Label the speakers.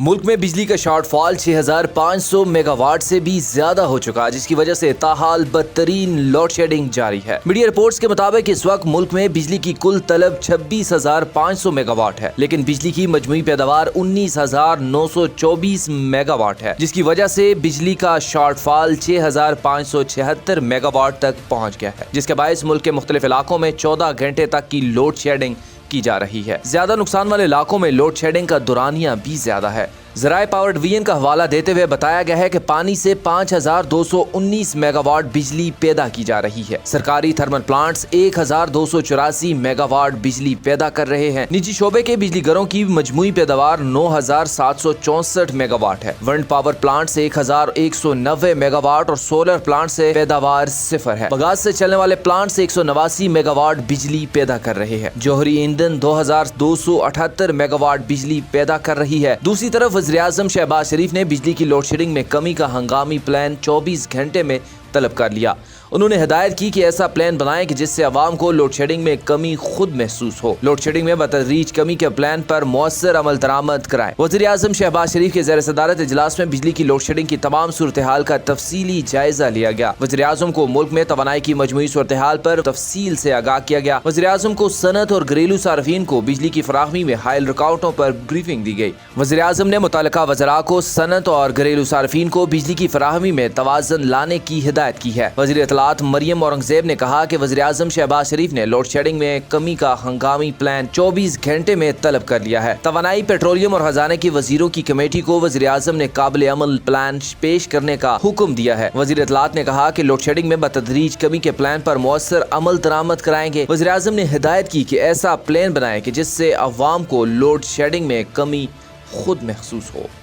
Speaker 1: ملک میں بجلی کا شارٹ فال 6500 میگا واٹ سے بھی زیادہ ہو چکا، جس کی وجہ سے تاحال بدترین لوڈ شیڈنگ جاری ہے۔ میڈیا رپورٹس کے مطابق اس وقت ملک میں بجلی کی کل طلب 26500 میگا واٹ ہے، لیکن بجلی کی مجموعی پیداوار 19924 میگا واٹ ہے، جس کی وجہ سے بجلی کا شارٹ فال 6576 میگا واٹ تک پہنچ گیا ہے، جس کے باعث ملک کے مختلف علاقوں میں 14 گھنٹے تک کی لوڈ شیڈنگ کی جا رہی ہے۔ زیادہ نقصان والے علاقوں میں لوڈ شیڈنگ کا دورانیہ بھی زیادہ ہے۔ ذرائع پاور ڈویژن کا حوالہ دیتے ہوئے بتایا گیا ہے کہ پانی سے 5219 میگا واٹ بجلی پیدا کی جا رہی ہے۔ سرکاری تھرمل پلانٹس 1284 میگا واٹ بجلی پیدا کر رہے ہیں۔ نجی شعبے کے بجلی گھروں کی مجموعی پیداوار 9764 میگا واٹ ہے۔ ونڈ پاور پلانٹ سے 1190 میگا واٹ اور سولر پلانٹ سے پیداوار 0 ہے۔ بغاز سے چلنے والے پلانٹ سے 189 میگا واٹ بجلی پیدا کر رہے ہیں۔ جوہری ایندھن 2278 میگا واٹ بجلی پیدا کر رہی ہے۔ دوسری طرف وزیراعظم شہباز شریف نے بجلی کی لوڈ شیڈنگ میں کمی کا ہنگامی پلان 24 گھنٹے میں طلب کر لیا۔ انہوں نے ہدایت کی کہ ایسا پلان بنائیں کہ جس سے عوام کو لوڈ شیڈنگ میں کمی خود محسوس ہو۔ لوڈ شیڈنگ میں بتدریج کمی کے پلان پر مؤثر عمل درآمد کرائیں۔ وزیر اعظم شہباز شریف کے زیر صدارت اجلاس میں بجلی کی لوڈ شیڈنگ کی تمام صورتحال کا تفصیلی جائزہ لیا گیا۔ وزیر اعظم کو ملک میں توانائی کی مجموعی صورتحال پر تفصیل سے آگاہ کیا گیا۔ وزیر اعظم کو صنعت اور گھریلو صارفین کو بجلی کی فراہمی میں حائل رکاوٹوں پر بریفنگ دی گئی۔ وزیر اعظم نے متعلقہ وزراء کو صنعت اور گھریلو صارفین کو بجلی کی فراہمی میں توازن لانے کی ہدایت کی ہے۔ وزیر اطلاعات مریم اورنگزیب نے کہا کہ وزیر اعظم شہباز شریف نے لوڈ شیڈنگ میں کمی کا ہنگامی پلان 24 گھنٹے میں طلب کر لیا ہے۔ توانائی، پیٹرولیم اور خزانے کے وزیروں کی کمیٹی کو وزیر اعظم نے قابل عمل پلان پیش کرنے کا حکم دیا ہے۔ وزیر اطلاعات نے کہا کہ لوڈ شیڈنگ میں بتدریج کمی کے پلان پر مؤثر عمل درآمد کرائیں گے۔ وزیر اعظم نے ہدایت کی کہ ایسا پلان بنائیں کہ جس سے عوام کو لوڈ شیڈنگ میں کمی خود محسوس ہو۔